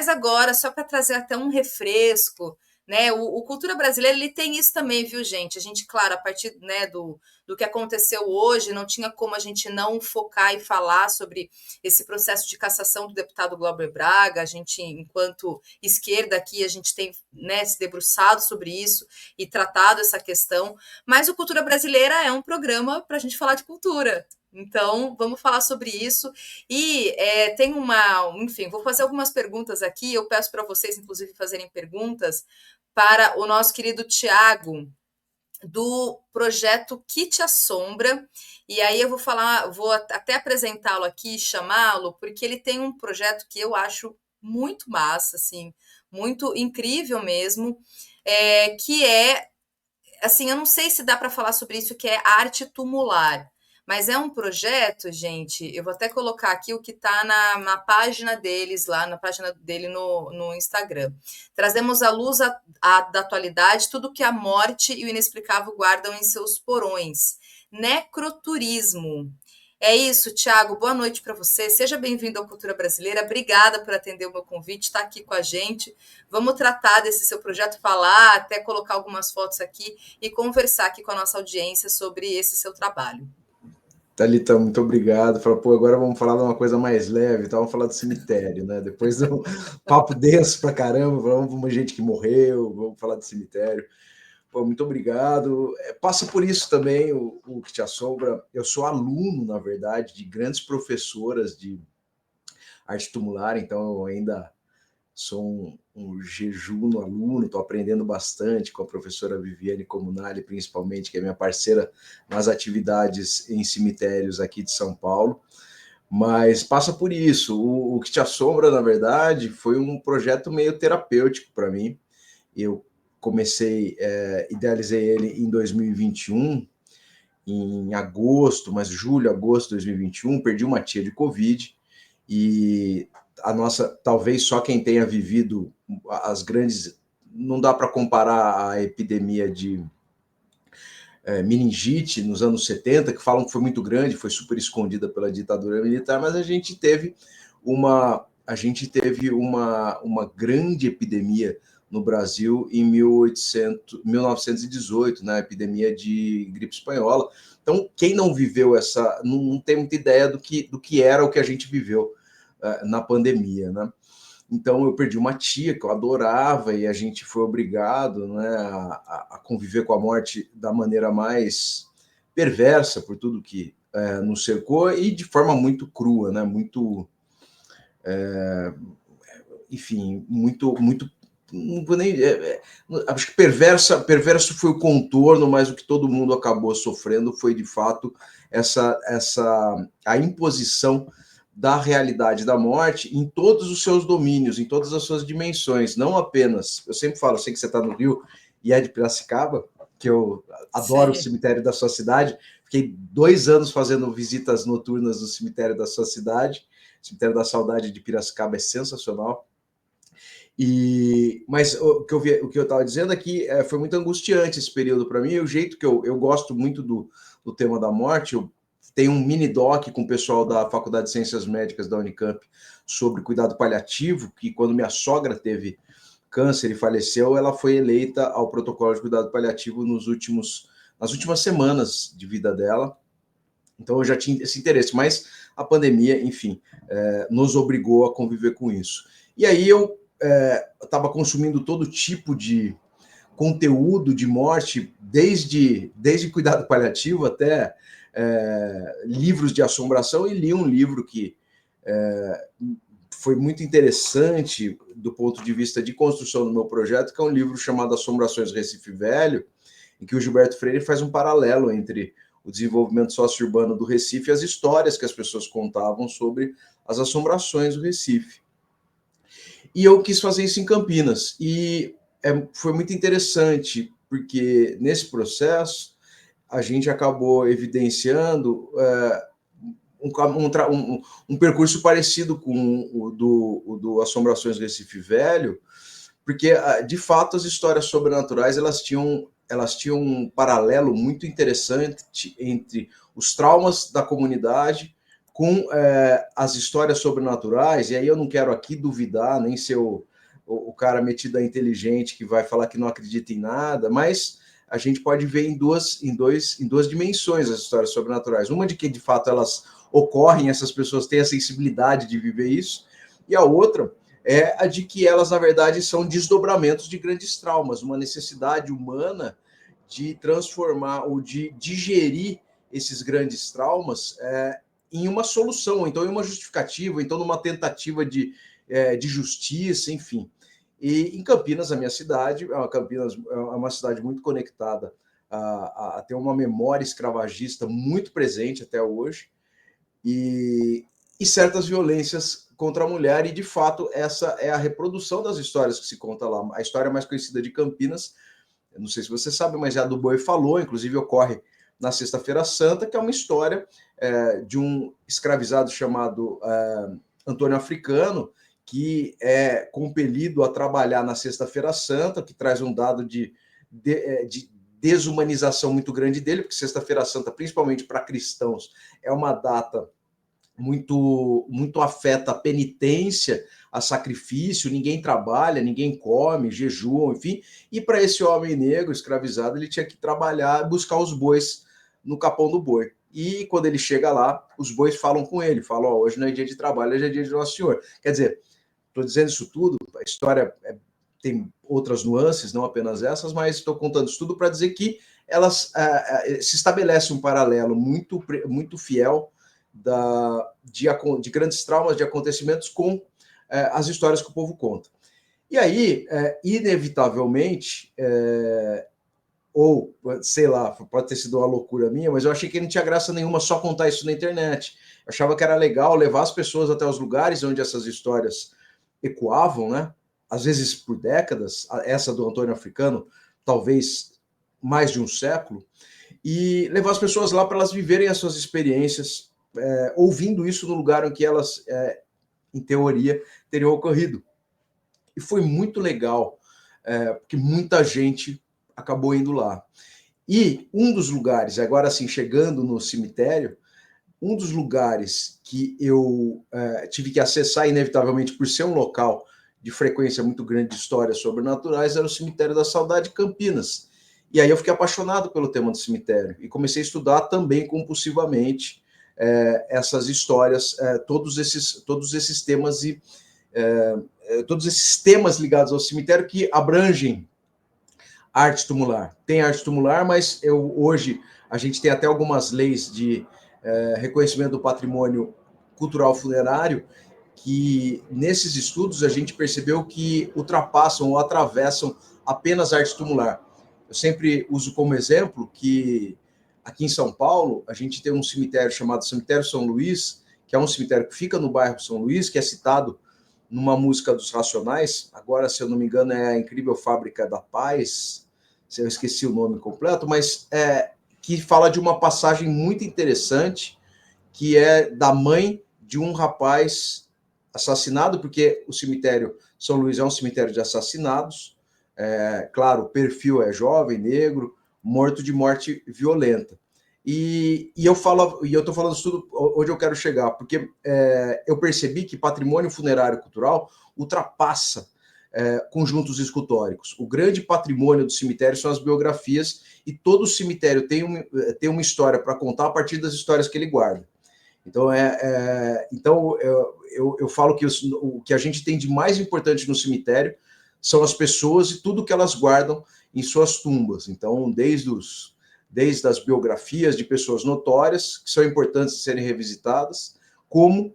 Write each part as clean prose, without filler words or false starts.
Mas agora, só para trazer até um refresco, né? O Cultura Brasileira ele tem isso também, viu, gente? A gente, claro, a partir, né, do que aconteceu hoje, não tinha como a gente não focar e falar sobre esse processo de cassação do deputado Glauber Braga. A gente, enquanto esquerda aqui, a gente tem, né, se debruçado sobre isso e tratado essa questão. Mas o Cultura Brasileira é um programa para a gente falar de cultura. Então, vamos falar sobre isso. E tem enfim, vou fazer algumas perguntas aqui. Eu peço para vocês, inclusive, fazerem perguntas para o nosso querido Tiago, do projeto Kit a Sombra. E aí eu vou até apresentá-lo aqui, chamá-lo, porque ele tem um projeto que eu acho muito massa, assim, muito incrível mesmo, que é, assim, eu não sei se dá para falar sobre isso, que é arte tumular. Mas é um projeto, gente. Eu vou até colocar aqui o que está na página deles, lá na página dele no Instagram. Trazemos à luz da atualidade tudo que a morte e o inexplicável guardam em seus porões. Necroturismo. É isso, Thiago. Boa noite para você. Seja bem-vindo à Cultura Brasileira. Obrigada por atender o meu convite, estar aqui com a gente. Vamos tratar desse seu projeto, falar, até colocar algumas fotos aqui e conversar aqui com a nossa audiência sobre esse seu trabalho. Thalita, muito obrigado. Fala, pô, agora vamos falar de uma coisa mais leve, então vamos falar do cemitério, né? Depois do papo denso pra caramba, vamos para uma gente que morreu, vamos falar do cemitério. Pô, muito obrigado. Passa por isso também o que te assombra. Eu sou aluno, na verdade, de grandes professoras de arte tumular, então eu ainda sou um jejuno aluno, estou aprendendo bastante com a professora Viviane Comunali, principalmente, que é minha parceira nas atividades em cemitérios aqui de São Paulo. Mas passa por isso. O que te assombra, na verdade, foi um projeto meio terapêutico para mim. Eu comecei, idealizei ele em 2021, em agosto, mas julho, agosto de 2021, perdi uma tia de Covid e a nossa, talvez só quem tenha vivido as grandes, não dá para comparar a epidemia de meningite nos anos 70, que falam que foi muito grande, foi super escondida pela ditadura militar, mas a gente teve uma grande epidemia no Brasil em 1918, na epidemia de gripe espanhola. Então, quem não viveu essa, não tem muita ideia do que era o que a gente viveu na pandemia, né? Então eu perdi uma tia que eu adorava e a gente foi obrigado, né, a conviver com a morte da maneira mais perversa por tudo que nos cercou e de forma muito crua, né, muito, enfim, muito não vou nem, acho que perverso foi o contorno, mas o que todo mundo acabou sofrendo foi de fato a imposição da realidade da morte em todos os seus domínios, em todas as suas dimensões, não apenas, eu sempre falo, eu sei que você está no Rio e é de Piracicaba, que eu adoro o Sim. cemitério da sua cidade, fiquei 2 anos fazendo visitas noturnas no cemitério da sua cidade, o cemitério da Saudade de Piracicaba é sensacional, mas o que eu estava dizendo é que foi muito angustiante esse período para mim, e o jeito que eu gosto muito do tema da morte, eu tenho um mini doc com o pessoal da Faculdade de Ciências Médicas da Unicamp sobre cuidado paliativo, que quando minha sogra teve câncer e faleceu, ela foi eleita ao protocolo de cuidado paliativo nas últimas semanas de vida dela. Então eu já tinha esse interesse, mas a pandemia, enfim, nos obrigou a conviver com isso. E aí eu estava consumindo todo tipo de conteúdo de morte, desde cuidado paliativo até livros de assombração, e li um livro que foi muito interessante do ponto de vista de construção do meu projeto, que é um livro chamado Assombrações Recife Velho, em que o Gilberto Freire faz um paralelo entre o desenvolvimento socio-urbano do Recife e as histórias que as pessoas contavam sobre as assombrações do Recife. E eu quis fazer isso em Campinas. E foi muito interessante, porque nesse processo a gente acabou evidenciando um percurso parecido com o do Assombrações Recife Velho, porque, de fato, as histórias sobrenaturais elas tinham um paralelo muito interessante entre os traumas da comunidade com as histórias sobrenaturais, e aí eu não quero aqui duvidar, nem ser o cara metido a inteligente que vai falar que não acredita em nada, mas a gente pode ver em duas dimensões as histórias sobrenaturais. Uma de que, de fato, elas ocorrem, essas pessoas têm a sensibilidade de viver isso, e a outra é a de que elas, na verdade, são desdobramentos de grandes traumas, uma necessidade humana de transformar ou de digerir esses grandes traumas em uma solução, então em uma justificativa, então numa tentativa de justiça, enfim. E em Campinas, a minha cidade, Campinas é uma cidade muito conectada a ter uma memória escravagista muito presente até hoje, e certas violências contra a mulher, e de fato essa é a reprodução das histórias que se conta lá. A história mais conhecida de Campinas, eu não sei se você sabe, mas é a do Boi Falou, inclusive ocorre na Sexta-feira Santa, que é uma história de um escravizado chamado Antônio Africano, que é compelido a trabalhar na Sexta-feira Santa, que traz um dado de desumanização muito grande dele, porque Sexta-feira Santa, principalmente para cristãos, é uma data muito afeta a penitência, a sacrifício, ninguém trabalha, ninguém come, jejuam, enfim, e para esse homem negro escravizado, ele tinha que trabalhar, buscar os bois no capão do boi. E quando ele chega lá, os bois falam com ele, falam, hoje não é dia de trabalho, hoje é dia de Nosso Senhor. Quer dizer, estou dizendo isso tudo, a história tem outras nuances, não apenas essas, mas estou contando isso tudo para dizer que elas se estabelece um paralelo muito fiel de grandes traumas, de acontecimentos com as histórias que o povo conta. E aí, inevitavelmente, ou sei lá, pode ter sido uma loucura minha, mas eu achei que não tinha graça nenhuma só contar isso na internet. Eu achava que era legal levar as pessoas até os lugares onde essas histórias ecoavam, né? Às vezes por décadas, essa do Antônio Africano, talvez mais de um século, e levar as pessoas lá para elas viverem as suas experiências, ouvindo isso no lugar em que elas, em teoria, teriam ocorrido. E foi muito legal, porque muita gente acabou indo lá. E um dos lugares, agora assim, chegando no cemitério, um dos lugares que eu tive que acessar, inevitavelmente, por ser um local de frequência muito grande de histórias sobrenaturais, era o Cemitério da Saudade, Campinas. E aí eu fiquei apaixonado pelo tema do cemitério e comecei a estudar também compulsivamente essas histórias, todos esses temas e todos esses temas ligados ao cemitério que abrangem arte tumular. Tem arte tumular, mas hoje a gente tem até algumas leis de reconhecimento do patrimônio cultural funerário que nesses estudos a gente percebeu que ultrapassam ou atravessam apenas arte tumular. Eu sempre uso como exemplo que aqui em São Paulo a gente tem um cemitério chamado Cemitério São Luís, que é um cemitério que fica no bairro São Luís, que é citado numa música dos Racionais, agora, se eu não me engano, é a Incrível Fábrica da Paz, se eu esqueci o nome completo, mas que fala de uma passagem muito interessante, que é da mãe de um rapaz assassinado, porque o cemitério São Luís é um cemitério de assassinados, claro, o perfil é jovem, negro, morto de morte violenta. E eu estou falando isso tudo onde eu quero chegar, porque eu percebi que patrimônio funerário cultural ultrapassa conjuntos escultóricos. O grande patrimônio do cemitério são as biografias, e todo cemitério tem uma história para contar a partir das histórias que ele guarda. Então, eu falo que o que a gente tem de mais importante no cemitério são as pessoas e tudo que elas guardam em suas tumbas. Então, desde as biografias de pessoas notórias, que são importantes de serem revisitadas, como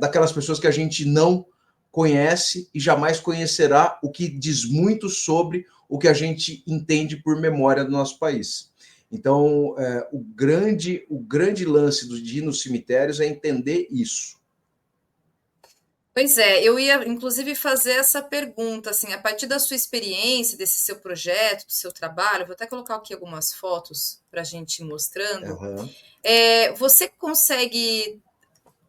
daquelas pessoas que a gente não conhece e jamais conhecerá, o que diz muito sobre o que a gente entende por memória do nosso país. Então, o grande lance de ir nos cemitérios é entender isso. Pois é, eu ia inclusive fazer essa pergunta, assim, a partir da sua experiência, desse seu projeto, do seu trabalho, vou até colocar aqui algumas fotos para a gente ir mostrando. Uhum. Você consegue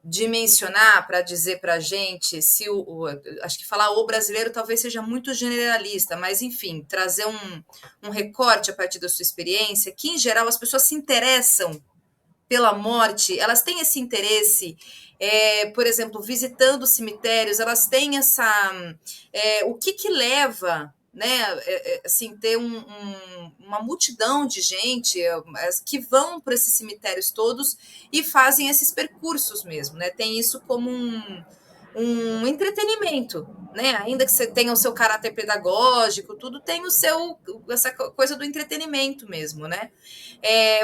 dimensionar para dizer para a gente se acho que falar o brasileiro talvez seja muito generalista, mas enfim, trazer um recorte a partir da sua experiência, que em geral as pessoas se interessam pela morte, elas têm esse interesse, por exemplo, visitando cemitérios, elas têm o que leva, né, assim, ter uma multidão de gente que vão para esses cemitérios todos e fazem esses percursos mesmo, né? Tem isso como um entretenimento, né? Ainda que você tenha o seu caráter pedagógico, tudo tem essa coisa do entretenimento mesmo, né?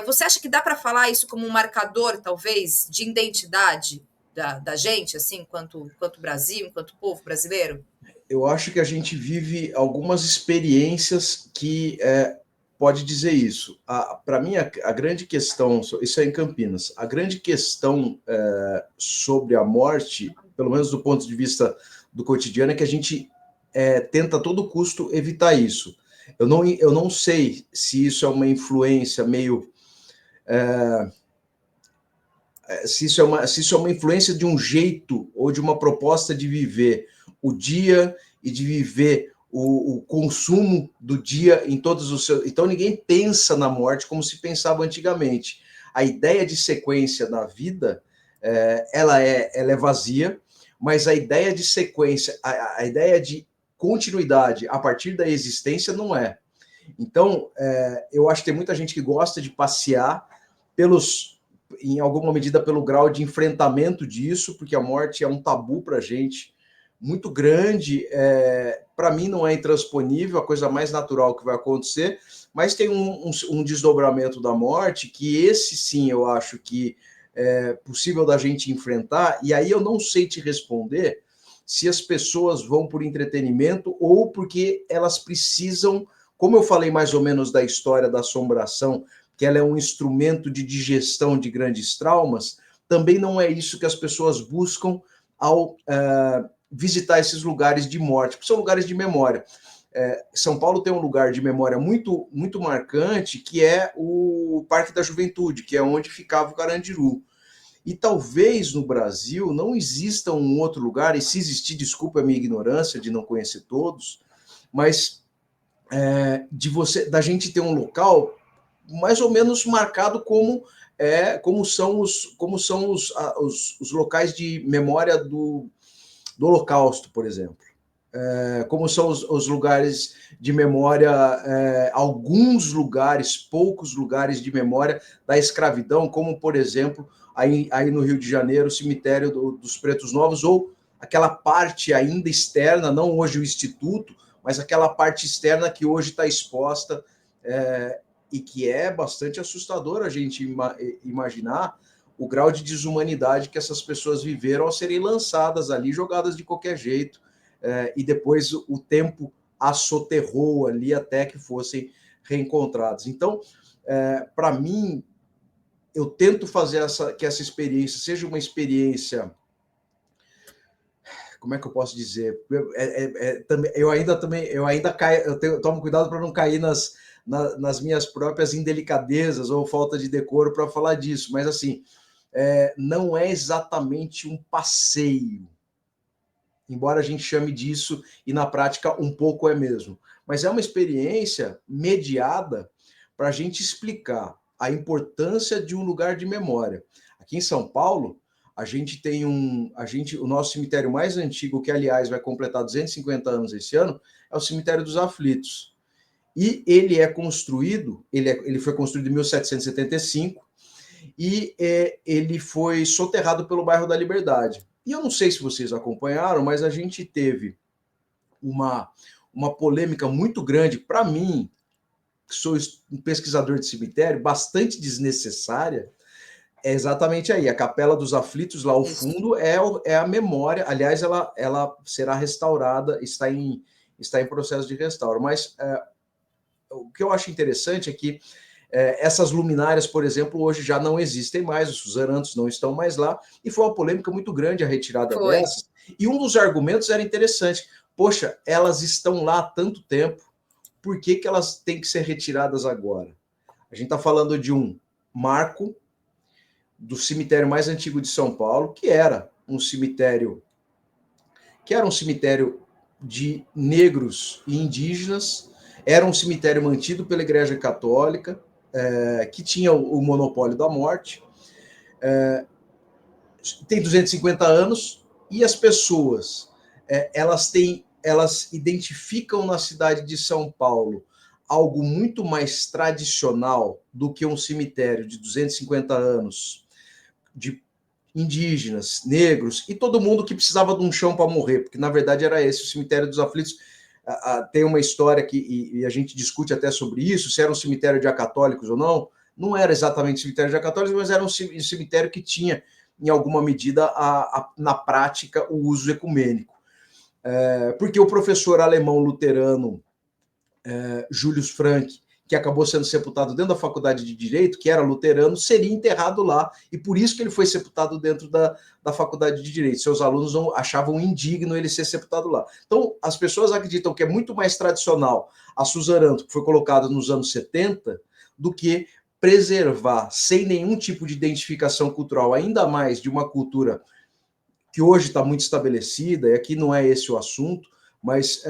Você acha que dá para falar isso como um marcador, talvez, de identidade da gente, assim, enquanto Brasil, enquanto povo brasileiro? Eu acho que a gente vive algumas experiências que pode dizer isso. Para mim, a grande questão, isso é em Campinas, a grande questão sobre a morte, pelo menos do ponto de vista do cotidiano, é que a gente tenta a todo custo evitar isso. Eu não sei se isso é uma influência meio. Se isso é uma influência de um jeito ou de uma proposta de viver o dia e de viver o consumo do dia em todos os seus. Então, ninguém pensa na morte como se pensava antigamente. A ideia de sequência na vida, ela é vazia, mas a ideia de sequência, a ideia de continuidade a partir da existência não é. Então, eu acho que tem muita gente que gosta de passear em alguma medida, pelo grau de enfrentamento disso, porque a morte é um tabu para a gente muito grande. Para mim, não é intransponível, a coisa mais natural que vai acontecer, mas tem um desdobramento da morte que esse sim eu acho que é possível da gente enfrentar, e aí eu não sei te responder se as pessoas vão por entretenimento ou porque elas precisam, como eu falei mais ou menos da história da assombração, que ela é um instrumento de digestão de grandes traumas, também não é isso que as pessoas buscam ao visitar esses lugares de morte, porque são lugares de memória. São Paulo tem um lugar de memória muito, muito marcante, que é o Parque da Juventude, que é onde ficava o Carandiru. E talvez no Brasil não exista um outro lugar, e se existir, desculpa a minha ignorância de não conhecer todos, mas da gente ter um local mais ou menos marcado como são os locais de memória do Holocausto, por exemplo. Como são os lugares de memória, alguns lugares, poucos lugares de memória da escravidão, como, por exemplo, aí no Rio de Janeiro, o cemitério dos Pretos Novos, ou aquela parte ainda externa, não hoje o Instituto, mas aquela parte externa que hoje está exposta, e que é bastante assustador a gente imaginar o grau de desumanidade que essas pessoas viveram ao serem lançadas ali, jogadas de qualquer jeito, e depois o tempo as soterrou ali até que fossem reencontrados. Então, para mim, eu tento fazer que essa experiência seja uma experiência, como é que eu posso dizer? Eu ainda caio, tomo cuidado para não cair nas minhas próprias indelicadezas ou falta de decoro para falar disso, mas assim, não é exatamente um passeio, embora a gente chame disso, e na prática um pouco é mesmo. Mas é uma experiência mediada para a gente explicar a importância de um lugar de memória. Aqui em São Paulo, a gente tem o nosso cemitério mais antigo, que aliás vai completar 250 anos esse ano, é o Cemitério dos Aflitos. E ele foi construído em 1775, e ele foi soterrado pelo bairro da Liberdade. E eu não sei se vocês acompanharam, mas a gente teve uma polêmica muito grande, para mim, que sou um pesquisador de cemitério, bastante desnecessária, é exatamente aí, a Capela dos Aflitos, lá ao fundo, é a memória. Aliás, ela será restaurada, está em processo de restauro. Mas o que eu acho interessante é que essas luminárias, por exemplo, hoje já não existem mais, os suzeranos não estão mais lá, e foi uma polêmica muito grande a retirada dessas. E um dos argumentos era interessante. Poxa, elas estão lá há tanto tempo, por que elas têm que ser retiradas agora? A gente está falando de um marco do cemitério mais antigo de São Paulo, que era um cemitério de negros e indígenas, era um cemitério mantido pela Igreja Católica, que tinha o monopólio da morte, Tem 250 anos e as pessoas elas identificam na cidade de São Paulo algo muito mais tradicional do que um cemitério de 250 anos de indígenas, negros e todo mundo que precisava de um chão para morrer, porque na verdade era esse o cemitério dos aflitos. Tem uma história e a gente discute até sobre isso, se era um cemitério de acatólicos ou não. Não era exatamente cemitério de acatólicos, mas era um cemitério que tinha, em alguma medida, na prática, o uso ecumênico. Porque o professor alemão luterano Julius Frank, que acabou sendo sepultado dentro da faculdade de Direito, que era luterano, seria enterrado lá, e por isso que ele foi sepultado dentro da faculdade de Direito. Seus alunos não achavam indigno ele ser sepultado lá. Então, as pessoas acreditam que é muito mais tradicional a Suzaranto, que foi colocada nos anos 70, do que preservar, sem nenhum tipo de identificação cultural, ainda mais de uma cultura que hoje está muito estabelecida, e aqui não é esse o assunto, mas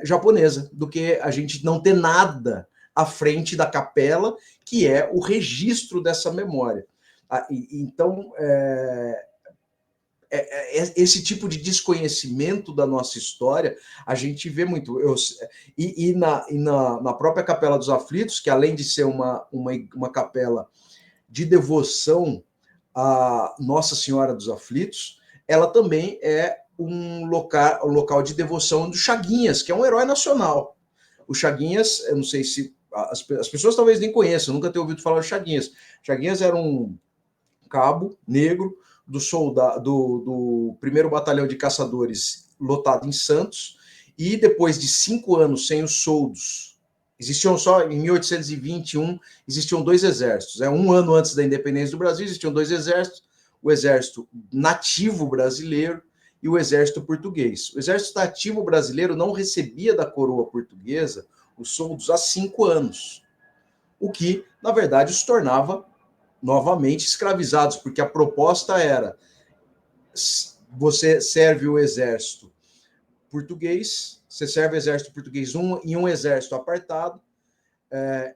japonesa, do que a gente não ter nada à frente da capela, que é o registro dessa memória. Então, esse tipo de desconhecimento da nossa história, a gente vê muito. Na própria Capela dos Aflitos, que além de ser uma capela de devoção à Nossa Senhora dos Aflitos, ela também é um local de devoção do Chaguinhas, que é um herói nacional. O Chaguinhas, eu não sei se as pessoas talvez nem conheçam, nunca tenham ouvido falar do Chaguinhas. Chaguinhas era um cabo negro do primeiro batalhão de caçadores lotado em Santos, e depois de 5 anos sem os soldos, existiam só, em 1821, existiam 2 exércitos. Um ano antes da independência do Brasil, existiam 2 exércitos, o exército nativo brasileiro e o exército português. O exército nativo brasileiro não recebia da coroa portuguesa os soldos há 5 anos, o que, na verdade, os tornava novamente escravizados, porque a proposta era: você serve o exército português, você serve o exército português em um exército apartado,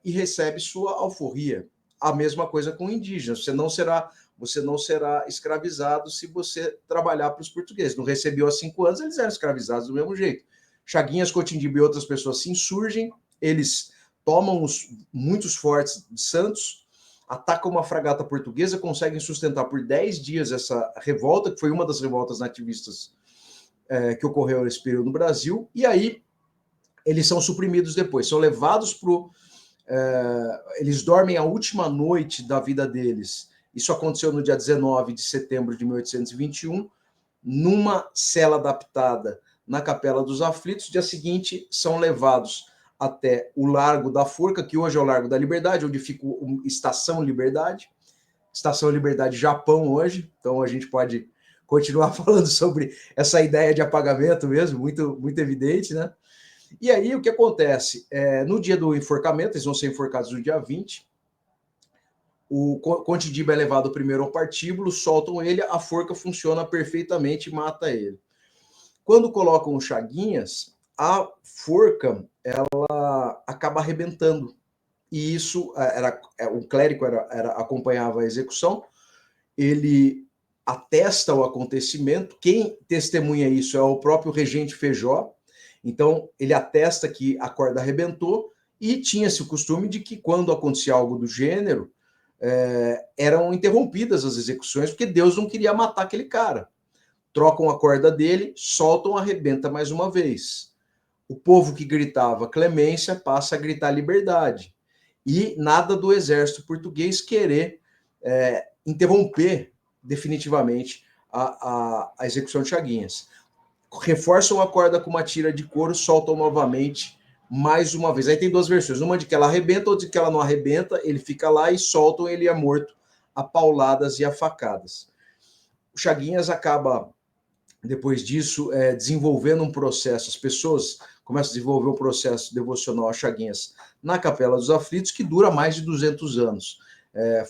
e recebe sua alforria. A mesma coisa com indígenas, você não será escravizado se você trabalhar para os portugueses. Não recebeu há 5 anos, eles eram escravizados do mesmo jeito. Chaguinhas, Cotindiba e outras pessoas se insurgem, eles tomam muitos fortes de Santos, atacam uma fragata portuguesa, conseguem sustentar por 10 dias essa revolta, que foi uma das revoltas nativistas que ocorreu nesse período no Brasil, e aí eles são suprimidos depois, são levados eles dormem a última noite da vida deles. Isso aconteceu no dia 19 de setembro de 1821, numa cela adaptada na Capela dos Aflitos. Dia seguinte, são levados até o Largo da Forca, que hoje é o Largo da Liberdade, onde fica Estação Liberdade. Estação Liberdade Japão hoje, então a gente pode continuar falando sobre essa ideia de apagamento mesmo, muito, muito evidente, né? E aí, o que acontece? No dia do enforcamento, eles vão ser enforcados no dia 20, o Cotindiba é levado primeiro ao partíbulo, soltam ele, a forca funciona perfeitamente e mata ele. Quando colocam o Chaguinhas, a forca ela acaba arrebentando. E isso, o clérigo acompanhava a execução, ele atesta o acontecimento, quem testemunha isso é o próprio regente Feijó. Então, ele atesta que a corda arrebentou, e tinha-se o costume de que, quando acontecia algo do gênero, eram interrompidas as execuções, porque Deus não queria matar aquele cara. Trocam a corda dele, soltam, arrebenta mais uma vez. O povo que gritava clemência passa a gritar liberdade. E nada do exército português querer interromper definitivamente a execução de Chaguinhas. Reforçam a corda com uma tira de couro, soltam novamente mais uma vez. Aí tem 2 versões, uma de que ela arrebenta, outra de que ela não arrebenta, ele fica lá e soltam, ele é morto a pauladas e a facadas. O Chaguinhas acaba, depois disso, desenvolvendo um processo, as pessoas começam a desenvolver um processo devocional a Chaguinhas na Capela dos Aflitos, que dura mais de 200 anos.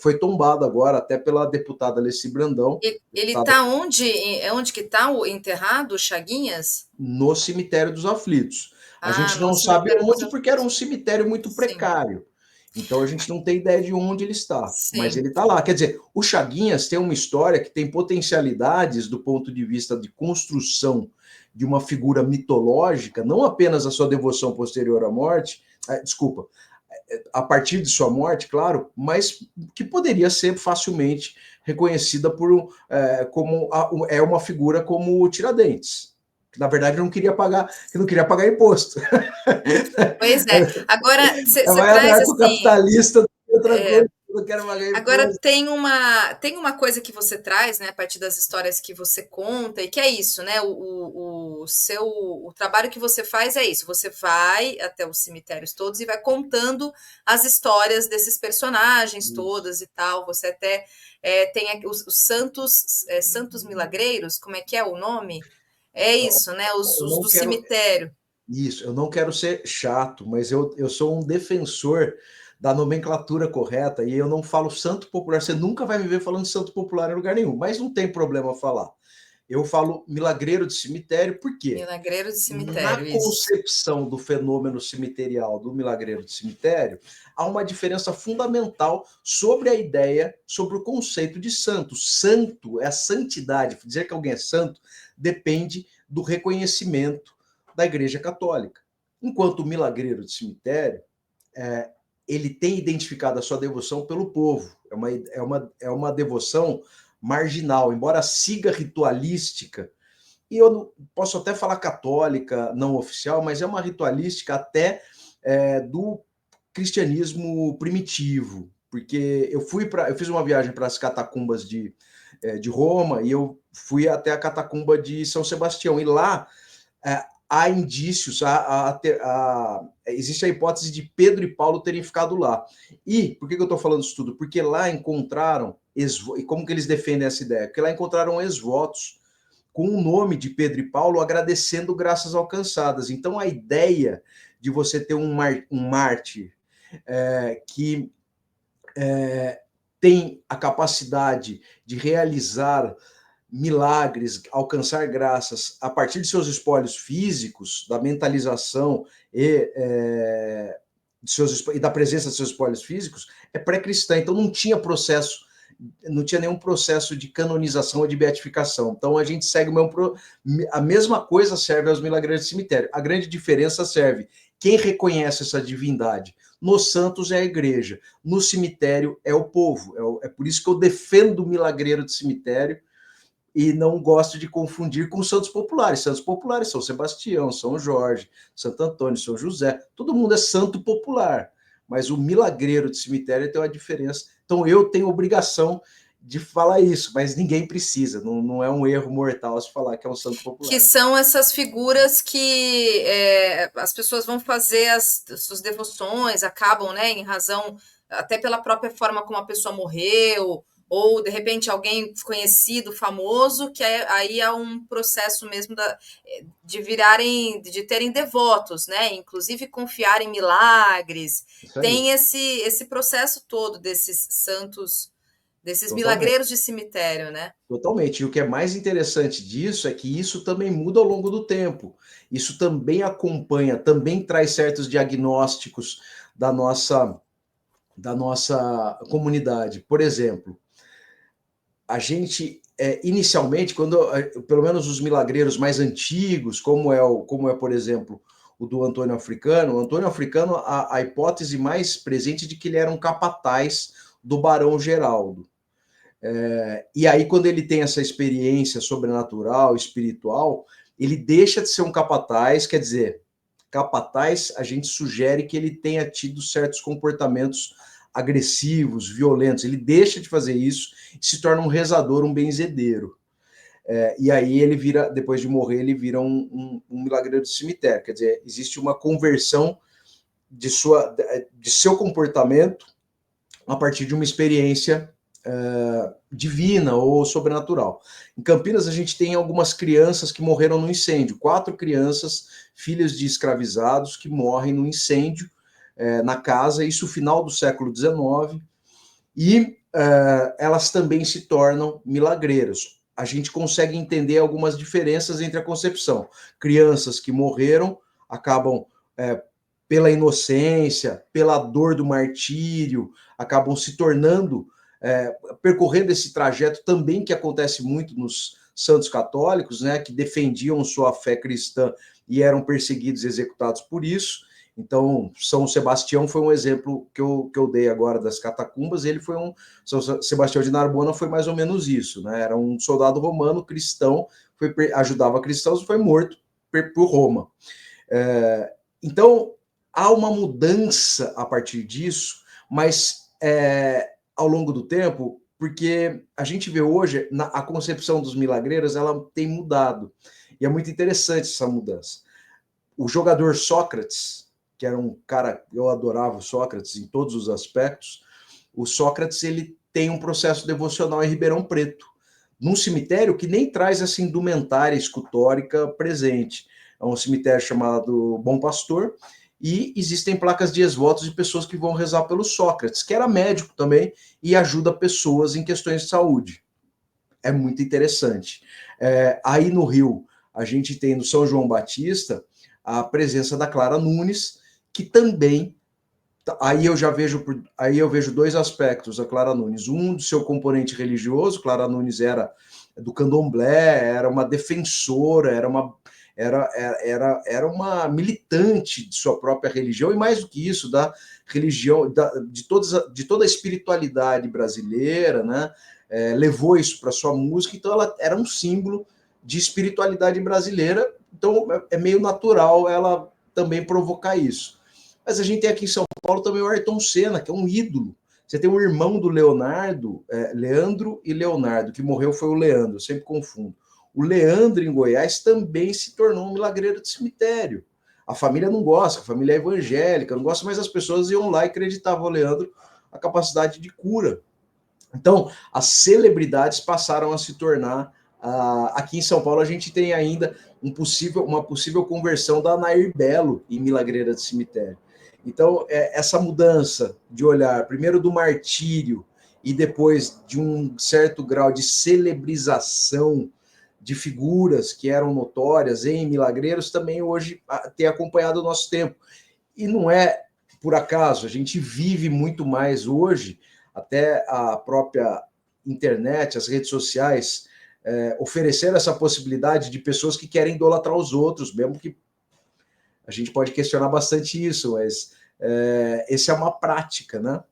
Foi tombado agora até pela deputada Alessi Brandão. Ele está onde? Onde que está enterrado, o Chaguinhas? No Cemitério dos Aflitos. A gente não sabe onde, porque era um cemitério muito precário. Então a gente não tem ideia de onde ele está, mas Sim. ele está lá. Quer dizer, o Chaguinhas tem uma história que tem potencialidades do ponto de vista de construção de uma figura mitológica, não apenas a sua devoção posterior à morte, desculpa, a partir de sua morte, claro, mas que poderia ser facilmente reconhecida por como uma figura como o Tiradentes, que na verdade não queria pagar, que não queria pagar imposto. Pois é. Agora, É você mais traz assim. anarcocapitalista do que outra É, coisa, não quero pagar agora imposto. tem uma coisa que você traz, né, a partir das histórias que você conta, e que é isso, né? O trabalho que você faz é isso. Você vai até os cemitérios todos e vai contando as histórias desses personagens Isso. todas e tal. Você até tem aqui os santos, santos milagreiros, como é que é o nome? É isso, né? Eu Os não do quero. cemitério. Isso, eu não quero ser chato, mas eu sou um defensor da nomenclatura correta e eu não falo santo popular. Você nunca vai me ver falando santo popular em lugar nenhum, mas não tem problema falar. Eu falo milagreiro de cemitério, por quê? Milagreiro de Na cemitério, isso. concepção do fenômeno cemiterial do milagreiro de cemitério, há uma diferença fundamental sobre a ideia, sobre o conceito de santo. Santo é a santidade. Dizer que alguém é santo depende do reconhecimento da Igreja Católica. Enquanto o milagreiro de cemitério, é, ele tem identificado a sua devoção pelo povo. É uma devoção marginal, embora siga ritualística, e eu não, posso até falar católica, não oficial, mas é uma ritualística até do cristianismo primitivo, porque eu fiz uma viagem para as catacumbas de Roma e eu fui até a catacumba de São Sebastião, e lá há indícios, existe a hipótese de Pedro e Paulo terem ficado lá. E por que eu estou falando isso tudo? Porque lá encontraram, e como que eles defendem essa ideia? Porque lá encontraram ex-votos com o nome de Pedro e Paulo agradecendo graças alcançadas. Então a ideia de você ter um mártir que tem a capacidade de realizar milagres, alcançar graças a partir de seus espólios físicos, da mentalização e da presença de seus espólios físicos, é pré-cristã. Então não tinha nenhum processo de canonização ou de beatificação. Então a gente segue a mesma coisa serve aos milagreiros de cemitério. A grande diferença serve quem reconhece essa divindade. Nos santos é a igreja, no cemitério é o povo. É por isso que eu defendo o milagreiro de cemitério e não gosto de confundir com santos populares. Santos populares são Sebastião, São Jorge, Santo Antônio, São José. Todo mundo é santo popular, mas o milagreiro de cemitério tem uma diferença. Então eu tenho obrigação de falar isso, mas ninguém precisa. Não é um erro mortal se falar que é um santo Que popular. são essas figuras que as pessoas vão fazer as suas devoções, acabam, né, em razão, até pela própria forma como a pessoa morreu, ou de repente alguém conhecido, famoso, que aí há um processo mesmo de virarem, de terem devotos, né? Inclusive confiar em milagres. Isso aí, Tem esse processo todo desses santos, desses totalmente. milagreiros de cemitério, né? Totalmente. E o que é mais interessante disso é que isso também muda ao longo do tempo. Isso também acompanha, também traz certos diagnósticos da nossa, da nossa comunidade. Por exemplo, a gente, inicialmente, pelo menos os milagreiros mais antigos, por exemplo, o Antônio Africano, a hipótese mais presente de que ele era um capataz do Barão Geraldo. E aí, quando ele tem essa experiência sobrenatural, espiritual, ele deixa de ser um capataz, quer dizer, capataz, a gente sugere que ele tenha tido certos comportamentos agressivos, violentos. Ele deixa de fazer isso e se torna um rezador, um benzedeiro. E aí ele vira, depois de morrer, ele vira um milagreiro de cemitério. Quer dizer, existe uma conversão de seu comportamento a partir de uma experiência divina ou sobrenatural. Em Campinas, a gente tem algumas crianças que morreram no incêndio. 4 crianças, filhas de escravizados, que morrem no incêndio na casa, isso no final do século XIX, e elas também se tornam milagreiras. A gente consegue entender algumas diferenças entre a concepção. Crianças que morreram acabam pela inocência, pela dor do martírio, acabam se tornando, percorrendo esse trajeto também que acontece muito nos santos católicos, né, que defendiam sua fé cristã e eram perseguidos e executados por isso. Então, São Sebastião foi um exemplo que eu dei agora das catacumbas. Ele foi São Sebastião de Narbona foi mais ou menos isso, né? Era um soldado romano cristão, ajudava cristãos e foi morto por Roma. Então, há uma mudança a partir disso, mas ao longo do tempo, porque a gente vê hoje a concepção dos milagreiros, ela tem mudado. E é muito interessante essa mudança. O jogador Sócrates, que era um cara, eu adorava o Sócrates em todos os aspectos, o Sócrates ele tem um processo devocional em Ribeirão Preto, num cemitério que nem traz essa indumentária escultórica presente. É um cemitério chamado Bom Pastor, e existem placas de ex-votos de pessoas que vão rezar pelo Sócrates, que era médico também e ajuda pessoas em questões de saúde. É muito interessante. Aí no Rio, a gente tem no São João Batista a presença da Clara Nunes, que também, aí eu vejo dois aspectos da Clara Nunes. Um, do seu componente religioso. Clara Nunes era do candomblé, era uma defensora, era uma militante de sua própria religião, e mais do que isso, da religião, de toda a espiritualidade brasileira, né? Levou isso para sua música, então ela era um símbolo de espiritualidade brasileira, então é meio natural ela também provocar isso. Mas a gente tem aqui em São Paulo também o Ayrton Senna, que é um ídolo. Você tem um irmão do Leonardo, Leandro e Leonardo, que morreu foi o Leandro, eu sempre confundo. O Leandro, em Goiás, também se tornou um milagreiro de cemitério. A família não gosta, a família é evangélica, não gosta, mas as pessoas iam lá e acreditavam ao Leandro a capacidade de cura. Então, as celebridades passaram a se tornar. Aqui em São Paulo, a gente tem ainda uma possível conversão da Nair Belo em Milagreira de Cemitério. Então, essa mudança de olhar, primeiro do martírio e depois de um certo grau de celebrização de figuras que eram notórias em milagreiros, também hoje tem acompanhado o nosso tempo. E não é por acaso, a gente vive muito mais hoje, até a própria internet, as redes sociais, ofereceram essa possibilidade de pessoas que querem idolatrar os outros, mesmo que a gente pode questionar bastante isso, mas essa é uma prática, né?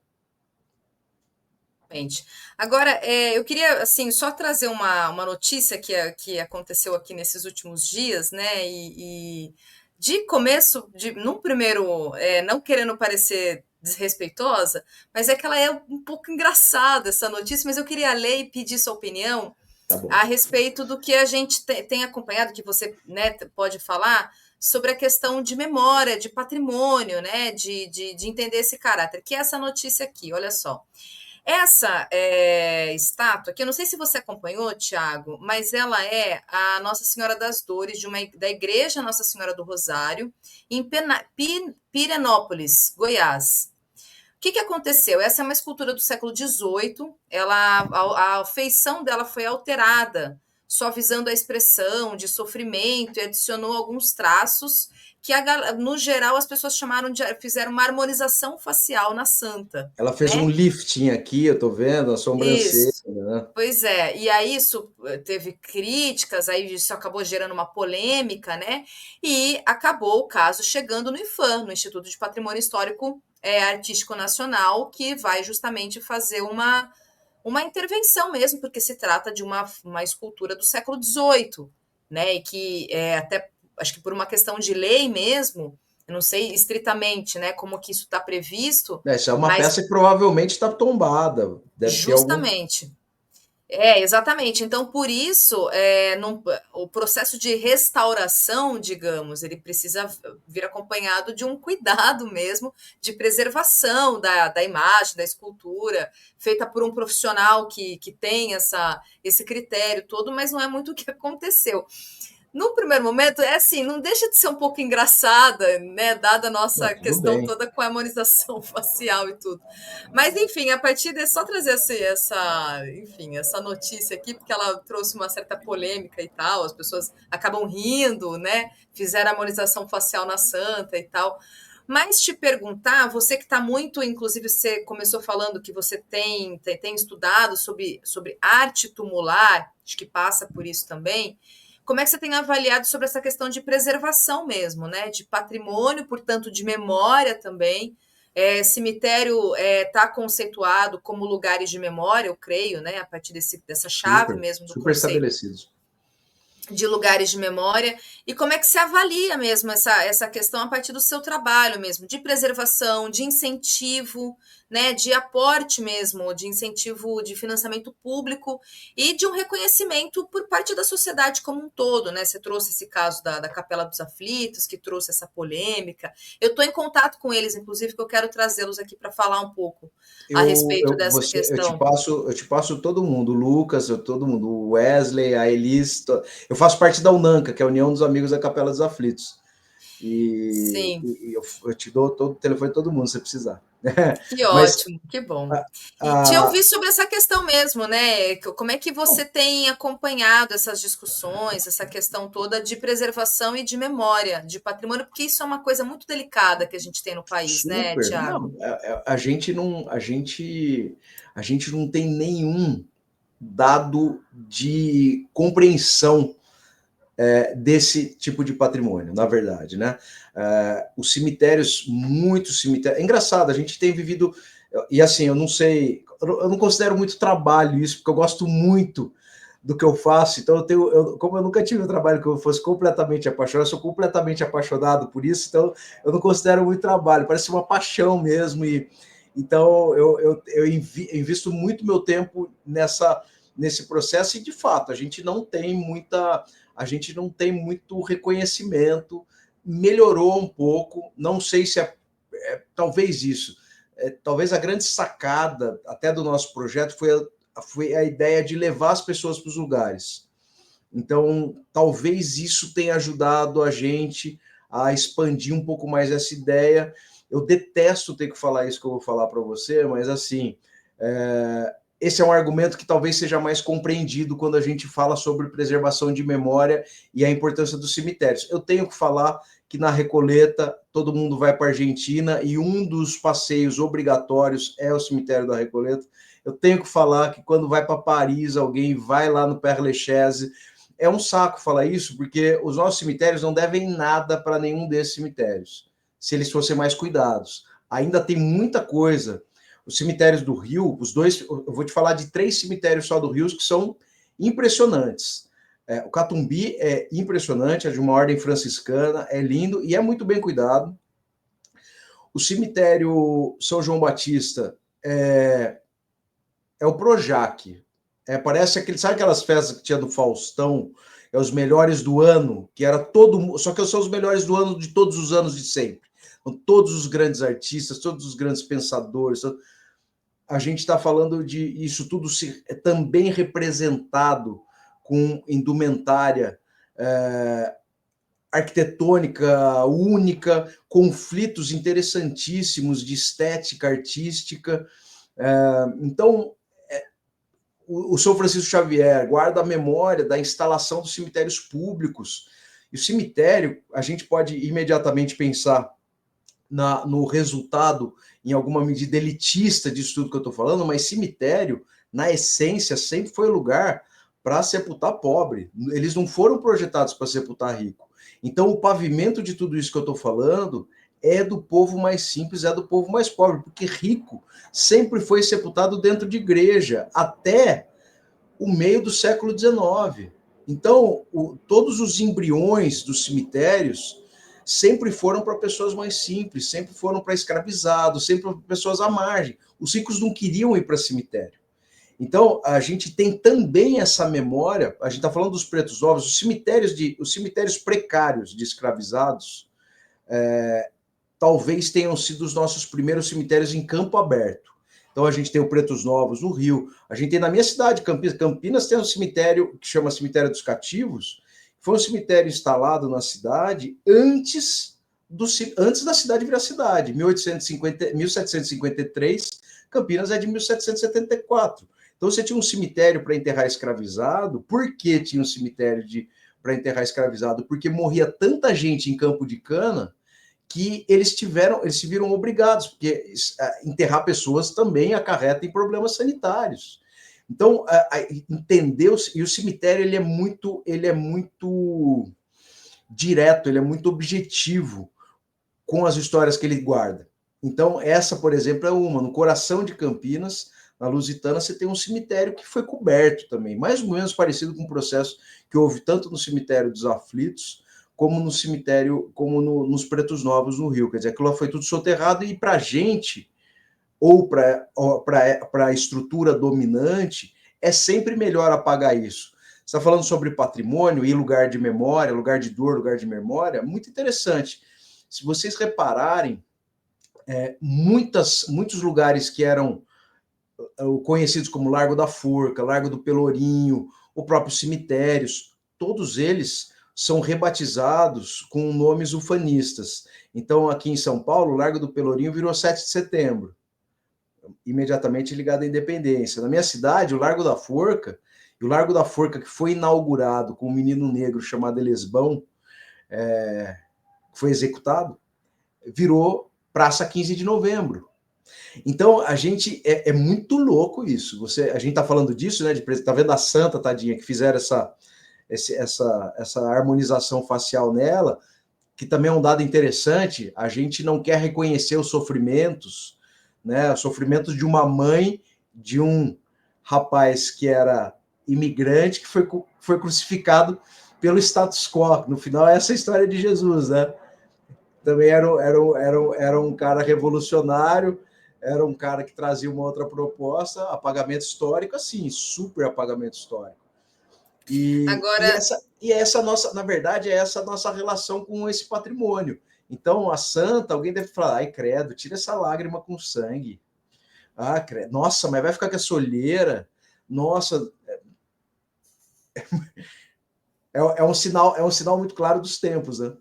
Agora, eu queria assim só trazer uma notícia que aconteceu aqui nesses últimos dias, né? E de começo, num primeiro, não querendo parecer desrespeitosa, mas é que ela é um pouco engraçada essa notícia, mas eu queria ler e pedir sua opinião Tá bom. a respeito do que a gente tem acompanhado, que você, né, pode falar sobre a questão de memória, de patrimônio, né? De entender esse caráter, que é essa notícia aqui, olha só. Essa estátua, que eu não sei se você acompanhou, Tiago, mas ela é a Nossa Senhora das Dores, da Igreja Nossa Senhora do Rosário, em Pirenópolis, Goiás. O que aconteceu? Essa é uma escultura do século XVIII, a feição dela foi alterada, suavizando a expressão de sofrimento e adicionou alguns traços que, no geral, as pessoas fizeram uma harmonização facial na santa. Ela fez Né? um lifting aqui, eu tô vendo, a sobrancelha, Isso. né? Pois é, e aí isso teve críticas, aí isso acabou gerando uma polêmica, né? E acabou o caso chegando no IPHAN, no Instituto de Patrimônio Histórico Artístico Nacional, que vai justamente fazer uma intervenção mesmo, porque se trata de uma escultura do século XVIII, né? E que até, acho que por uma questão de lei mesmo, eu não sei estritamente, né, como que isso está previsto, Essa é uma mas peça que provavelmente está tombada. Deve ter algum. justamente. Exatamente. Então, por isso, o processo de restauração, digamos, ele precisa vir acompanhado de um cuidado mesmo de preservação da imagem, da escultura, feita por um profissional que tem esse critério todo, mas não é muito o que aconteceu. No primeiro momento, assim, não deixa de ser um pouco engraçada, né? Dada a Não, nossa tudo questão bem. toda com a harmonização facial e tudo. Mas, enfim, a partir de só trazer essa notícia aqui, porque ela trouxe uma certa polêmica e tal, as pessoas acabam rindo, né? Fizeram harmonização facial na santa e tal. Mas te perguntar, você que está muito, inclusive você começou falando que você tem estudado sobre arte tumular, acho que passa por isso também. Como é que você tem avaliado sobre essa questão de preservação mesmo, né? De patrimônio, portanto, de memória também. Cemitério está conceituado como lugares de memória, eu creio, né? A partir dessa chave Super, mesmo do super conceito estabelecidos. de lugares de memória, e como é que se avalia mesmo essa questão a partir do seu trabalho mesmo, de preservação, de incentivo, né, de aporte mesmo, de incentivo de financiamento público e de um reconhecimento por parte da sociedade como um todo, né? Você trouxe esse caso da Capela dos Aflitos, que trouxe essa polêmica. Eu estou em contato com eles, inclusive, que eu quero trazê-los aqui para falar um pouco a respeito dessa questão. Eu te passo todo mundo, o Lucas, todo mundo, o Wesley, a Elis. Eu faço parte da UNANCA, que é a União dos Amigos da Capela dos Aflitos. Sim, E eu te dou todo o telefone de todo mundo, se você precisar. que Mas ótimo, que bom. a, E te a, ouvir sobre essa questão mesmo, né? Como é que você tem acompanhado essas discussões, essa questão toda de preservação e de memória, de patrimônio, porque isso é uma coisa muito delicada que a gente tem no país, né, super. Tiago? Não, a gente não tem nenhum dado de compreensão desse tipo de patrimônio, na verdade, né? Os cemitérios, muitos cemitérios. É engraçado, a gente tem vivido. E assim, eu não sei, eu não considero muito trabalho isso, porque eu gosto muito do que eu faço, então como eu nunca tive um trabalho que eu fosse completamente apaixonado, eu sou completamente apaixonado por isso, então eu não considero muito trabalho, parece uma paixão mesmo, e então eu invisto muito meu tempo nesse processo, e de fato, a gente não tem muito reconhecimento, melhorou um pouco, não sei se talvez isso, talvez a grande sacada até do nosso projeto foi a ideia de levar as pessoas para os lugares. Então, talvez isso tenha ajudado a gente a expandir um pouco mais essa ideia. Eu detesto ter que falar isso que eu vou falar para você, mas assim, esse é um argumento que talvez seja mais compreendido quando a gente fala sobre preservação de memória e a importância dos cemitérios. Eu tenho que falar que na Recoleta todo mundo vai para a Argentina e um dos passeios obrigatórios é o cemitério da Recoleta. Eu tenho que falar que quando vai para Paris, alguém vai lá no Père Lachaise. É um saco falar isso, porque os nossos cemitérios não devem nada para nenhum desses cemitérios, se eles fossem mais cuidados. Ainda tem muita coisa. Os cemitérios do Rio, os dois, eu vou te falar de 3 cemitérios só do Rio que são impressionantes. O Catumbi é impressionante, é de uma ordem franciscana, é lindo e é muito bem cuidado. O cemitério São João Batista é o Projac. Parece sabe aquelas festas que tinha do Faustão, os melhores do ano, que era só que são os melhores do ano de todos os anos de sempre. Então, todos os grandes artistas, todos os grandes pensadores, a gente está falando de isso tudo também representado com indumentária arquitetônica única, conflitos interessantíssimos de estética artística. Então, o São Francisco Xavier guarda a memória da instalação dos cemitérios públicos. E o cemitério, a gente pode imediatamente pensar no resultado, em alguma medida elitista disso tudo que eu estou falando, mas cemitério, na essência, sempre foi lugar para sepultar pobre. Eles não foram projetados para sepultar rico. Então, o pavimento de tudo isso que eu estou falando é do povo mais simples, é do povo mais pobre, porque rico sempre foi sepultado dentro de igreja, até o meio do século XIX. Então, todos os embriões dos cemitérios sempre foram para pessoas mais simples, sempre foram para escravizados, sempre para pessoas à margem. Os ricos não queriam ir para cemitério. Então, a gente tem também essa memória, a gente está falando dos pretos novos, os cemitérios precários de escravizados, talvez tenham sido os nossos primeiros cemitérios em campo aberto. Então, a gente tem o Pretos Novos no Rio, a gente tem na minha cidade, Campinas. Campinas tem um cemitério que chama Cemitério dos Cativos, foi um cemitério instalado na cidade antes da cidade virar cidade, 1753, Campinas é de 1774. Então, você tinha um cemitério para enterrar escravizado. Por que tinha um cemitério para enterrar escravizado? Porque morria tanta gente em campo de cana que eles se viram obrigados, porque enterrar pessoas também acarreta em problemas sanitários. Então, entendeu? E o cemitério ele é muito direto, ele é muito objetivo com as histórias que ele guarda. Então, essa, por exemplo, é uma. No coração de Campinas, na Lusitana, você tem um cemitério que foi coberto também, mais ou menos parecido com o processo que houve tanto no cemitério dos Aflitos, como no cemitério, como nos Pretos Novos, no Rio. Quer dizer, aquilo foi tudo soterrado, e para a gente, ou para a estrutura dominante, é sempre melhor apagar isso. Você está falando sobre patrimônio e lugar de memória, lugar de dor, lugar de memória, muito interessante. Se vocês repararem, muitos lugares que eram conhecidos como Largo da Forca, Largo do Pelourinho, o próprio cemitérios, todos eles são rebatizados com nomes ufanistas. Então, aqui em São Paulo, o Largo do Pelourinho virou 7 de setembro, imediatamente ligado à independência. Na minha cidade, o Largo da Forca, e o Largo da Forca, que foi inaugurado com um menino negro chamado Elesbão, que foi executado, virou Praça 15 de Novembro. Então, a gente é muito louco isso. A gente está falando disso, né? Tá vendo a Santa, tadinha, que fizeram essa harmonização facial nela, que também é um dado interessante. A gente não quer reconhecer os sofrimentos, né? Os sofrimentos de uma mãe de um rapaz que era imigrante, que foi crucificado pelo status quo. No final, essa é a história de Jesus, né? Também era um cara revolucionário, era um cara que trazia uma outra proposta, apagamento histórico, assim, super apagamento histórico. Agora, Essa nossa, na verdade, é essa nossa relação com esse patrimônio. Então, a santa, alguém deve falar, ai, credo, tira essa lágrima com sangue. Ah, credo, nossa, mas vai ficar com essa olheira. Nossa, é um sinal muito claro dos tempos, né?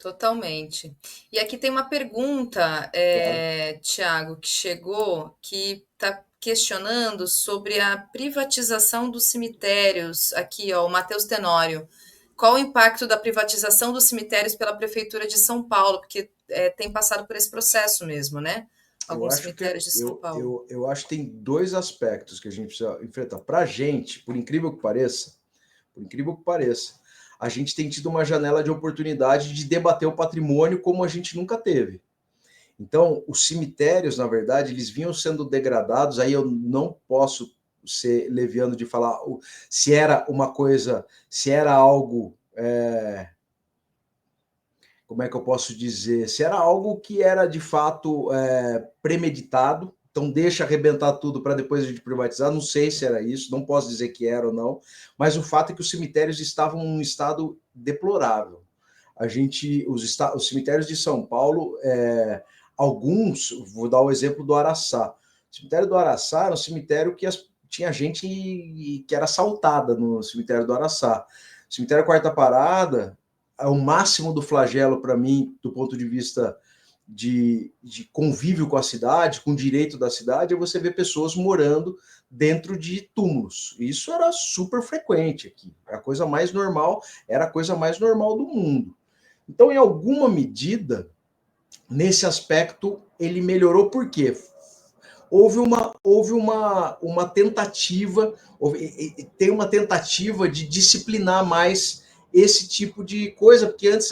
totalmente. E aqui tem uma pergunta, Claro. Tiago, que chegou, que está questionando sobre a privatização dos cemitérios. Aqui, ó, o Matheus Tenório. Qual o impacto da privatização dos cemitérios pela Prefeitura de São Paulo? Porque tem passado por esse processo mesmo, né? Eu Alguns acho que cemitérios de São Paulo. eu acho que tem dois aspectos que a gente precisa enfrentar. Para a gente, por incrível que pareça, a gente tem tido uma janela de oportunidade de debater o patrimônio como a gente nunca teve. Então, os cemitérios, na verdade, eles vinham sendo degradados. Aí eu não posso ser leviano de falar se era uma coisa, se era algo. Como é que eu posso dizer? Se era algo que era de fato premeditado, então deixa arrebentar tudo para depois a gente privatizar. Não sei se era isso, não posso dizer que era ou não, mas o fato é que os cemitérios estavam em um estado deplorável. Os cemitérios de São Paulo, alguns, vou dar o exemplo do Araçá. O cemitério do Araçá era um cemitério que tinha gente que era assaltada no cemitério do Araçá. O cemitério Quarta Parada, o máximo do flagelo para mim, do ponto de vista de convívio com a cidade, com o direito da cidade, é você ver pessoas morando dentro de túmulos. Isso era super frequente aqui. Era a coisa mais normal, era a coisa mais normal do mundo. Então, em alguma medida, nesse aspecto, ele melhorou. Por quê? Houve uma tentativa, tem uma tentativa de disciplinar mais esse tipo de coisa, porque antes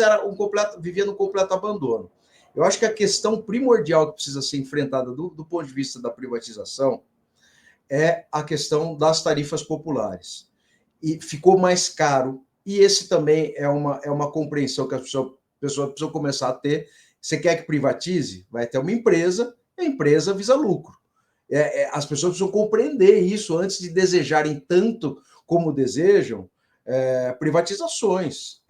vivia no completo abandono. Eu acho que a questão primordial que precisa ser enfrentada do ponto de vista da privatização é a questão das tarifas populares. E ficou mais caro, e esse também é uma compreensão que as pessoas precisam começar a ter. Você quer que privatize? Vai ter uma empresa, a empresa visa lucro. As pessoas precisam compreender isso antes de desejarem tanto como desejam privatizações.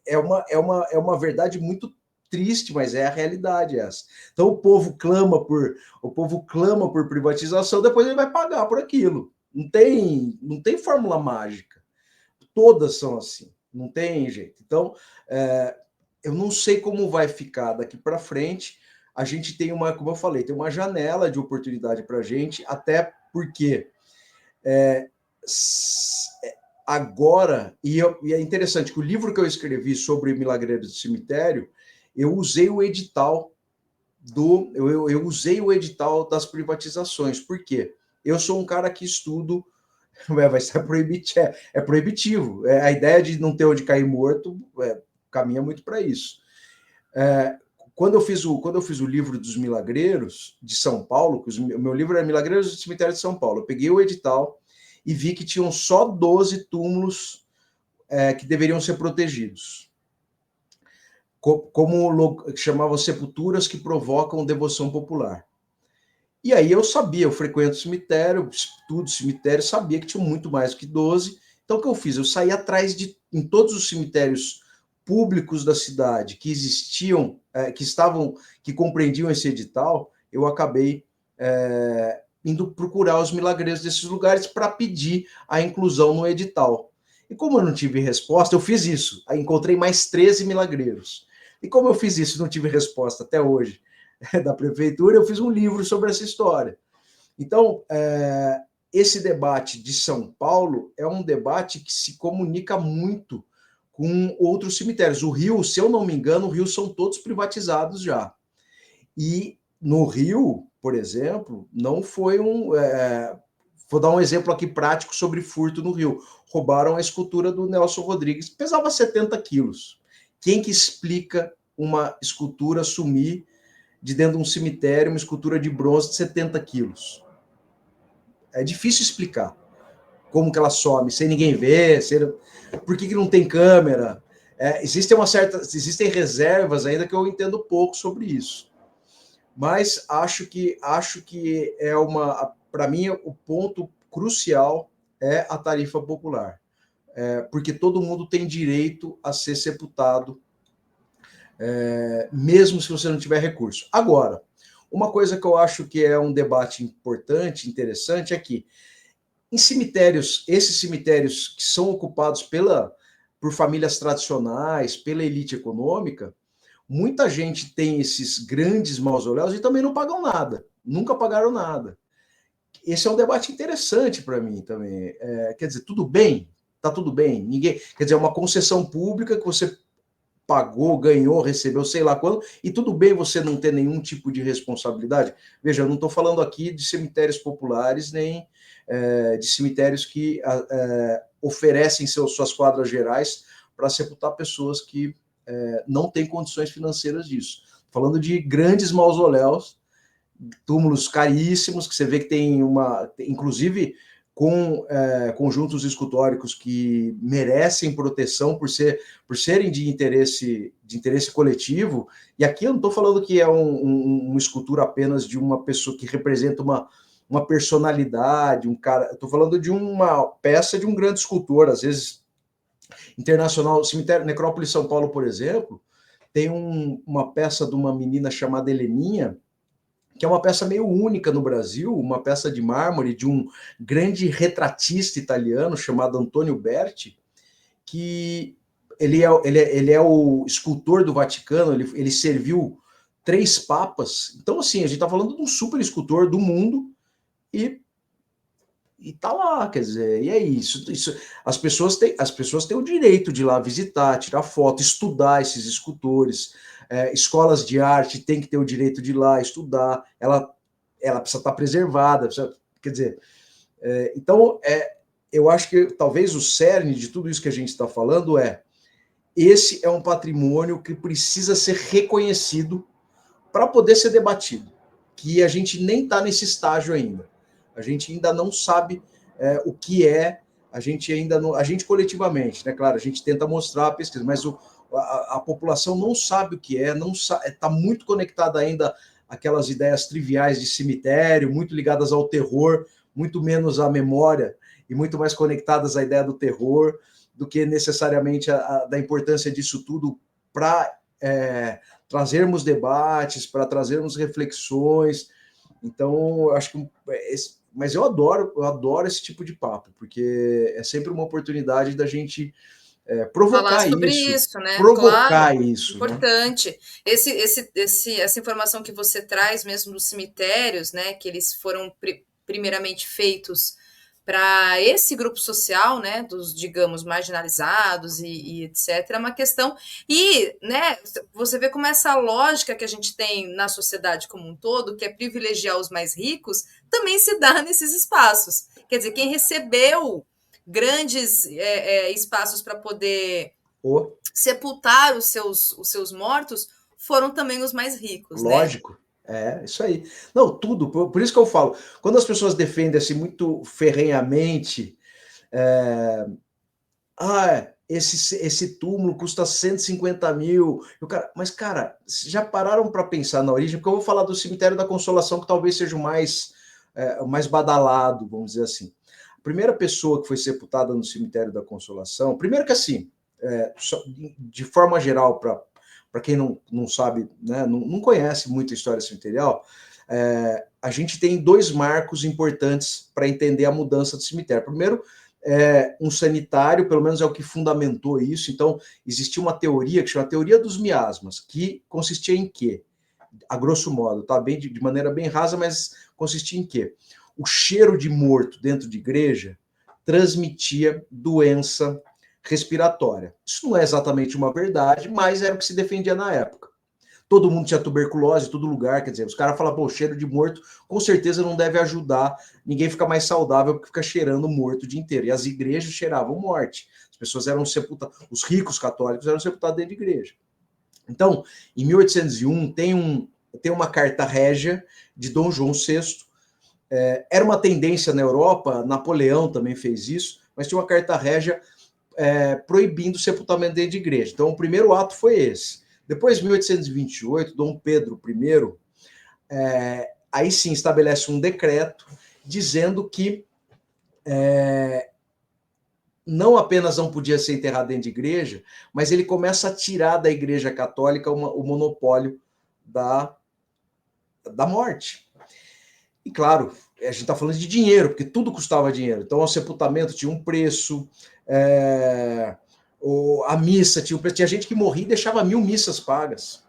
É uma verdade muito triste, mas é a realidade essa. Então o povo clama por privatização, depois ele vai pagar por aquilo. Não tem fórmula mágica. Todas são assim, não tem jeito. Então, eu não sei como vai ficar daqui para frente. A gente tem como eu falei, tem uma janela de oportunidade para a gente, até porque agora, e é interessante que o livro que eu escrevi sobre Milagreiros do Cemitério, eu usei o edital eu usei o edital das privatizações. Por quê? Eu sou um cara que estudo, vai ser proibitivo, é proibitivo. A ideia de não ter onde cair morto caminha muito para isso. Quando eu fiz o livro dos Milagreiros de São Paulo, o meu livro era Milagreiros do Cemitério de São Paulo, eu peguei o edital e vi que tinham só 12 túmulos que deveriam ser protegidos. Como chamavam sepulturas que provocam devoção popular. E aí eu sabia, eu frequento cemitério, estudo cemitério, sabia que tinha muito mais que 12. Então o que eu fiz? Eu saí atrás em todos os cemitérios públicos da cidade que existiam, que compreendiam esse edital, eu acabei indo procurar os milagreiros desses lugares para pedir a inclusão no edital. E como eu não tive resposta, eu fiz isso. Aí encontrei mais 13 milagreiros. E como eu fiz isso e não tive resposta até hoje da prefeitura, eu fiz um livro sobre essa história. Então, esse debate de São Paulo é um debate que se comunica muito com outros cemitérios. O Rio, se eu não me engano, o Rio são todos privatizados já. E no Rio, por exemplo, não foi vou dar um exemplo aqui prático sobre furto no Rio. Roubaram a escultura do Nelson Rodrigues, pesava 70 quilos. Quem que explica uma escultura sumir de dentro de um cemitério, uma escultura de bronze de 70 quilos? É difícil explicar como que ela some, sem ninguém ver, por que não tem câmera. Existem reservas ainda que eu entendo pouco sobre isso. Mas acho que para mim, o ponto crucial é a tarifa popular. Porque todo mundo tem direito a ser sepultado, mesmo se você não tiver recurso. Agora, uma coisa que eu acho que é um debate importante, interessante, é que em cemitérios, esses cemitérios que são ocupados por famílias tradicionais, pela elite econômica, muita gente tem esses grandes mausoléus e também não pagam nada, nunca pagaram nada. Esse é um debate interessante para mim também. Quer dizer, tudo bem? Tá tudo bem? Ninguém, quer dizer, é uma concessão pública que você pagou, ganhou, recebeu, sei lá quando, e tudo bem você não ter nenhum tipo de responsabilidade. Veja, eu não estou falando aqui de cemitérios populares, nem de cemitérios que oferecem suas quadras gerais para sepultar pessoas que não têm condições financeiras disso. Falando de grandes mausoléus, túmulos caríssimos, que você vê que tem inclusive com conjuntos escultóricos que merecem proteção por serem de interesse coletivo. E aqui eu não estou falando que é uma escultura apenas de uma pessoa que representa uma personalidade, um cara. Estou falando de uma peça de um grande escultor, às vezes internacional. O cemitério Necrópole São Paulo, por exemplo, tem uma peça de uma menina chamada Heleninha, que é uma peça meio única no Brasil, uma peça de mármore de um grande retratista italiano chamado Antonio Berti, que ele é o escultor do Vaticano, ele serviu 3 papas. Então, assim, a gente está falando de um super escultor do mundo e tá lá, quer dizer, e é isso. As pessoas têm o direito de ir lá visitar, tirar foto, estudar esses escultores. Escolas de arte têm que ter o direito de ir lá estudar. Ela precisa estar preservada, quer dizer. Então, eu acho que talvez o cerne de tudo isso que a gente está falando esse é um patrimônio que precisa ser reconhecido para poder ser debatido, que a gente nem está nesse estágio ainda. A gente ainda não sabe o que é, a gente coletivamente, né? Claro, a gente tenta mostrar a pesquisa, mas a população não sabe o que não está muito conectada ainda àquelas ideias triviais de cemitério, muito ligadas ao terror, muito menos à memória e muito mais conectadas à ideia do terror do que necessariamente da importância disso tudo para trazermos debates, para trazermos reflexões. Então, eu acho que mas eu adoro esse tipo de papo, porque é sempre uma oportunidade da gente falar provocar sobre isso, isso, né? Claro, né? importante. Essa informação que você traz mesmo dos cemitérios, né? Que eles foram primeiramente feitos para esse grupo social, né, dos, digamos, marginalizados e etc., é uma questão. E, né, você vê como essa lógica que a gente tem na sociedade como um todo, que é privilegiar os mais ricos, também se dá nesses espaços. Quer dizer, quem recebeu grandes espaços para poder sepultar os seus mortos foram também os mais ricos, né? Lógico. É, isso aí. Não, tudo. Por isso que eu falo, quando as pessoas defendem assim muito ferrenhamente, esse túmulo custa 150 mil. Mas, cara, já pararam para pensar na origem? Porque eu vou falar do cemitério da Consolação, que talvez seja o mais badalado, vamos dizer assim. A primeira pessoa que foi sepultada no cemitério da Consolação, primeiro que assim, de forma geral, para quem não sabe, né, não conhece muito a história cemiterial, a gente tem dois marcos importantes para entender a mudança do cemitério. Primeiro, um sanitário, pelo menos é o que fundamentou isso. Então, existia uma teoria que chama Teoria dos Miasmas, que consistia em quê? A grosso modo, tá? De maneira bem rasa, mas consistia em quê? O cheiro de morto dentro de igreja transmitia doença respiratória. Isso não é exatamente uma verdade, mas era o que se defendia na época. Todo mundo tinha tuberculose em todo lugar, quer dizer, os caras falam, pô, cheiro de morto com certeza não deve ajudar, ninguém fica mais saudável porque fica cheirando morto o dia inteiro. E as igrejas cheiravam morte. As pessoas eram sepultadas, os ricos católicos eram sepultados dentro de igreja. Então, em 1801, tem uma carta régia de Dom João VI. Era uma tendência na Europa, Napoleão também fez isso, mas tinha uma carta régia proibindo o sepultamento dentro de igreja. Então, o primeiro ato foi esse. Depois, em 1828, Dom Pedro I, aí sim estabelece um decreto dizendo que não apenas não podia ser enterrado dentro de igreja, mas ele começa a tirar da Igreja Católica o monopólio da morte. E claro, a gente está falando de dinheiro, porque tudo custava dinheiro. Então, o sepultamento tinha um preço, a missa tinha um preço. Tinha gente que morria e deixava 1000 missas pagas.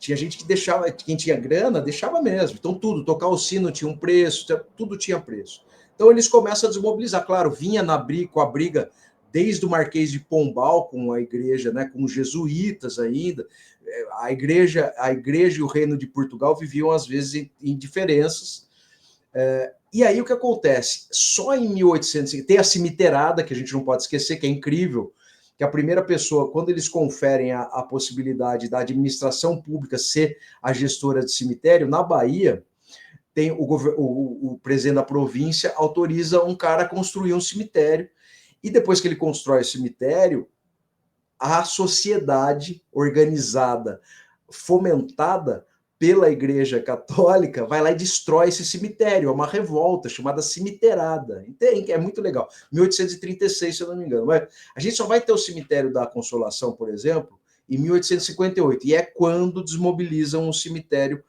Tinha gente que deixava, quem tinha grana, deixava mesmo. Então, tudo, tocar o sino tinha um preço, tudo tinha preço. Então, eles começam a desmobilizar. Claro, vinha com a briga desde o Marquês de Pombal com a igreja, né, com os jesuítas ainda. A igreja e o reino de Portugal viviam, às vezes, em diferenças. E aí, o que acontece? Só em 1800, tem a cemiteirada, que a gente não pode esquecer, que é incrível, que a primeira pessoa, quando eles conferem a possibilidade da administração pública ser a gestora de cemitério, na Bahia, tem o presidente da província autoriza um cara a construir um cemitério, e depois que ele constrói o cemitério, a sociedade organizada, fomentada pela Igreja Católica, vai lá e destrói esse cemitério. É uma revolta chamada cemiteirada. É muito legal. 1836, se eu não me engano. Mas a gente só vai ter o cemitério da Consolação, por exemplo, em 1858. E é quando desmobilizam o cemitério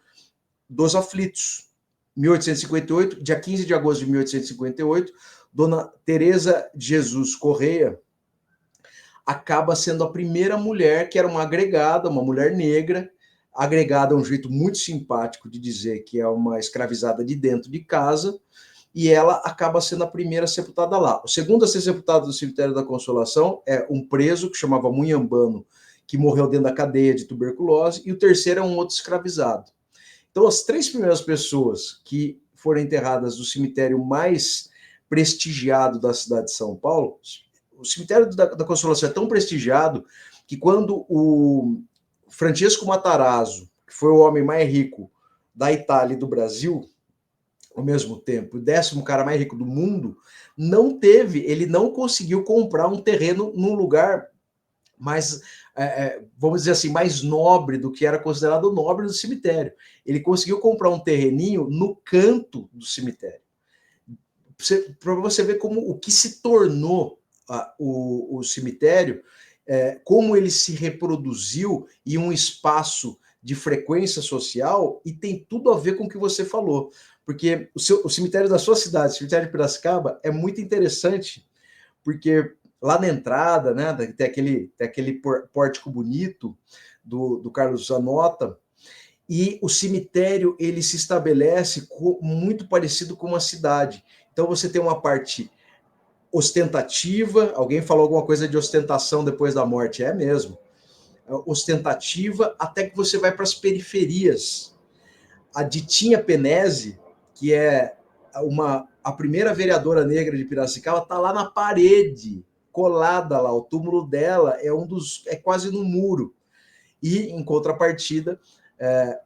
dos Aflitos. 1858, dia 15 de agosto de 1858, Dona Teresa de Jesus Correia acaba sendo a primeira mulher que era uma agregada, uma mulher negra. Agregada é um jeito muito simpático de dizer que é uma escravizada de dentro de casa, e ela acaba sendo a primeira sepultada lá. O segundo a ser sepultado no cemitério da Consolação é um preso que chamava Munhambano, que morreu dentro da cadeia de tuberculose, e o terceiro é um outro escravizado. Então, as três primeiras pessoas que foram enterradas no cemitério mais prestigiado da cidade de São Paulo, o cemitério da Consolação é tão prestigiado que quando o Francesco Matarazzo, que foi o homem mais rico da Itália e do Brasil, ao mesmo tempo, o 10º cara mais rico do mundo, ele não conseguiu comprar um terreno num lugar mais, vamos dizer assim, mais nobre do que era considerado nobre do cemitério. Ele conseguiu comprar um terreninho no canto do cemitério. Para você ver como o que se tornou o cemitério, como ele se reproduziu em um espaço de frequência social, e tem tudo a ver com o que você falou. Porque o cemitério da sua cidade, o cemitério de Piracicaba, é muito interessante, porque lá na entrada, né, tem aquele pórtico bonito do Carlos Zanota, e o cemitério ele se estabelece muito parecido com uma cidade. Então você tem uma parte ostentativa, alguém falou alguma coisa de ostentação depois da morte, é mesmo. Ostentativa, até que você vai para as periferias. A Ditinha Penese, que é a primeira vereadora negra de Piracicaba, está lá na parede, colada lá. O túmulo dela é quase no muro. E, em contrapartida,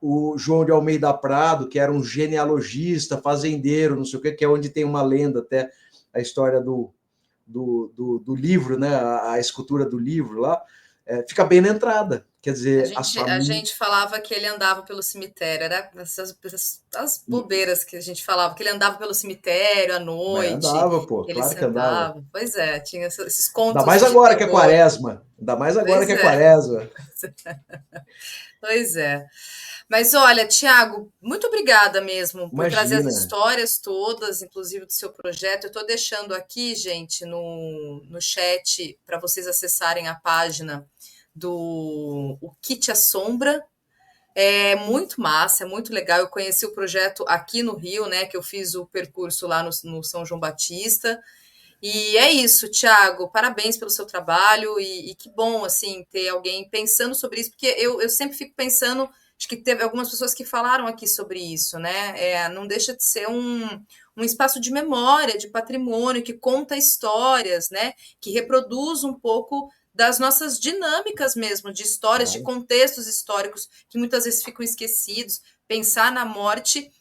o João de Almeida Prado, que era um genealogista, fazendeiro, não sei o que é onde tem uma lenda até, a história do livro, né? A escultura do livro lá, fica bem na entrada. Quer dizer, as A famílias. gente falava que ele andava pelo cemitério, era as bobeiras que a gente falava, que ele andava pelo cemitério à Mas noite, andava, pô, que ele claro que andava. sentava. Pois é, tinha esses Ainda contos mais de agora que é terror. quaresma. Ainda mais agora que Pois é é, quaresma. pois é. Mas olha, Tiago, muito obrigada mesmo por trazer as Imagina. histórias todas, inclusive do seu projeto. Eu estou deixando aqui, gente, no chat para vocês acessarem a página do o Kit Assombra. É muito massa, é muito legal. Eu conheci o projeto aqui no Rio, né? Que eu fiz o percurso lá no São João Batista. E é isso, Thiago. Parabéns pelo seu trabalho e que bom assim ter alguém pensando sobre isso, porque eu sempre fico pensando, acho que teve algumas pessoas que falaram aqui sobre isso, né? Não deixa de ser um espaço de memória, de patrimônio, que conta histórias, né? Que reproduz um pouco das nossas dinâmicas mesmo, de histórias, de Claro. contextos históricos que muitas vezes ficam esquecidos. Pensar na morte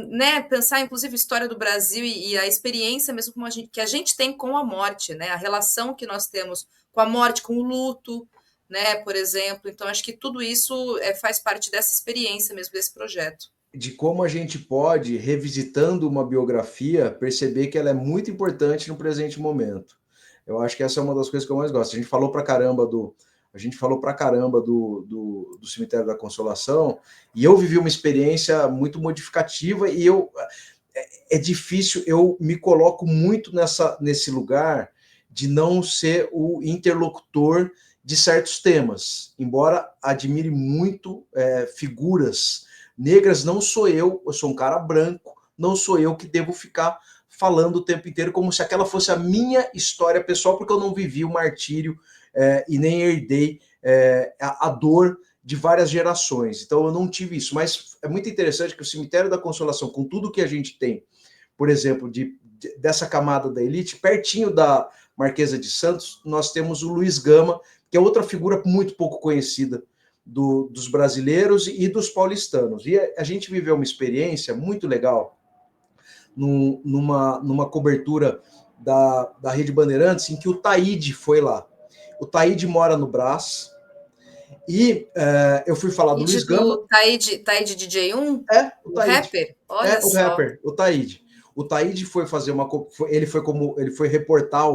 né, pensar inclusive a história do Brasil e a experiência mesmo que a gente tem com a morte, né, a relação que nós temos com a morte, com o luto, né, por exemplo. Então, acho que tudo isso faz parte dessa experiência mesmo, desse projeto. De como a gente pode, revisitando uma biografia, perceber que ela é muito importante no presente momento. Eu acho que essa é uma das coisas que eu mais gosto. A gente falou pra caramba do Cemitério da Consolação, e eu vivi uma experiência muito modificativa, e é difícil, eu me coloco muito nesse lugar de não ser o interlocutor de certos temas, embora admire muito figuras negras. Não sou eu sou um cara branco, não sou eu que devo ficar falando o tempo inteiro como se aquela fosse a minha história pessoal, porque eu não vivi o martírio e nem herdei a dor de várias gerações. Então eu não tive isso, mas é muito interessante que o Cemitério da Consolação, com tudo que a gente tem, por exemplo, dessa camada da elite, pertinho da Marquesa de Santos, nós temos o Luiz Gama, que é outra figura muito pouco conhecida dos brasileiros e dos paulistanos. E a gente viveu uma experiência muito legal numa cobertura da Rede Bandeirantes, em que o Taíde foi lá. O Taíde mora no Brás, e eu fui falar do Luiz Gama. Taíde DJ1? O O Taíde. rapper? Olha O só. rapper, o Taíde. O Taíde foi fazer ele foi reportar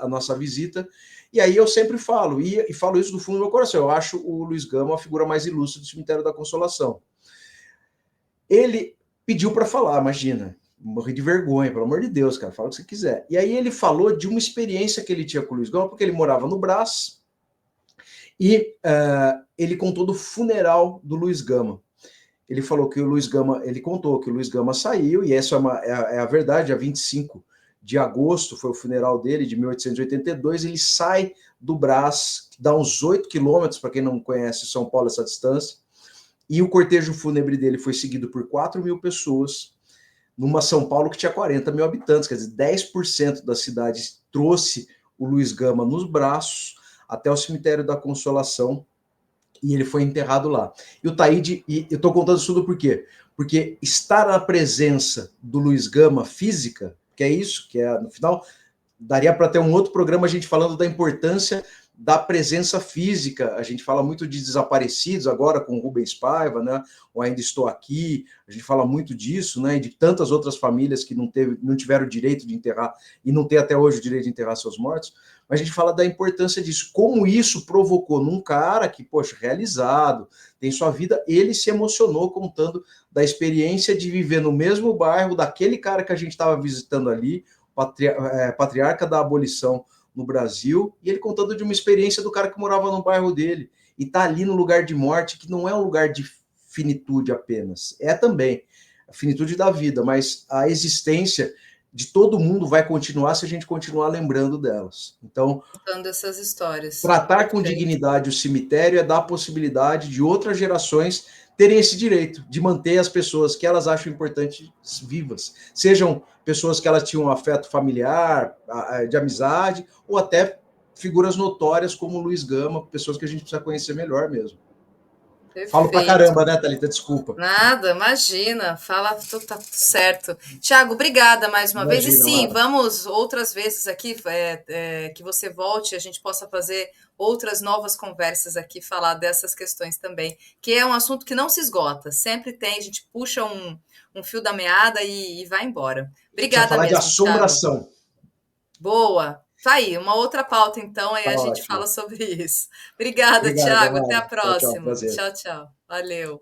a nossa visita, e aí eu sempre falo, e falo isso do fundo do meu coração, eu acho o Luiz Gama a figura mais ilustre do Cemitério da Consolação. Ele pediu para falar, imagina, morri de vergonha, pelo amor de Deus, cara, fala o que você quiser. E aí ele falou de uma experiência que ele tinha com o Luiz Gama, porque ele morava no Brás, e ele contou do funeral do Luiz Gama. Ele falou que o Luiz Gama, ele contou que o Luiz Gama saiu, e essa é a verdade, a 25 de agosto foi o funeral dele, de 1882, ele sai do Brás, que dá uns 8 quilômetros, para quem não conhece São Paulo, essa distância, e o cortejo fúnebre dele foi seguido por 4 mil pessoas, numa São Paulo que tinha 40 mil habitantes, quer dizer, 10% da cidade trouxe o Luiz Gama nos braços até o Cemitério da Consolação, e ele foi enterrado lá. E o Taíde, e eu estou contando isso tudo por quê? Porque estar na presença do Luiz Gama física, que é isso, que é, no final, daria para ter um outro programa a gente falando da importância da presença física. A gente fala muito de desaparecidos agora com o Rubens Paiva, né? O Ainda Estou Aqui, a gente fala muito disso, né? E de tantas outras famílias que não tiveram o direito de enterrar e não têm até hoje o direito de enterrar seus mortos. Mas a gente fala da importância disso, como isso provocou num cara que, poxa, realizado, tem sua vida, ele se emocionou contando da experiência de viver no mesmo bairro daquele cara que a gente estava visitando ali, patriarca da abolição no Brasil, e ele contando de uma experiência do cara que morava no bairro dele, e tá ali no lugar de morte, que não é um lugar de finitude apenas, é também, a finitude da vida, mas a existência de todo mundo vai continuar se a gente continuar lembrando delas. Então, contando essas histórias. tratar com Perfeito. dignidade o cemitério é dar a possibilidade de outras gerações terem esse direito de manter as pessoas que elas acham importantes vivas, sejam pessoas que elas tinham um afeto familiar, de amizade, ou até figuras notórias como Luiz Gama, pessoas que a gente precisa conhecer melhor mesmo. Falo pra Perfeito. caramba, né, Thalita? Desculpa. Nada, imagina, fala, tá tudo certo. Tiago, obrigada mais uma vez. E Imagina, sim, Mara. vamos outras vezes aqui, que você volte, a gente possa fazer outras novas conversas aqui, falar dessas questões também, que é um assunto que não se esgota, sempre tem, a gente puxa um fio da meada e vai embora. A gente vai Obrigada falar de mesmo, Tiago. assombração. Boa. Tá aí, uma outra pauta, então, aí Tá a gente fala ótimo. sobre isso. Obrigada, Obrigado, Tiago. Até a Mara. Tchau, tchau. próxima. Prazer. Tchau, tchau. Valeu.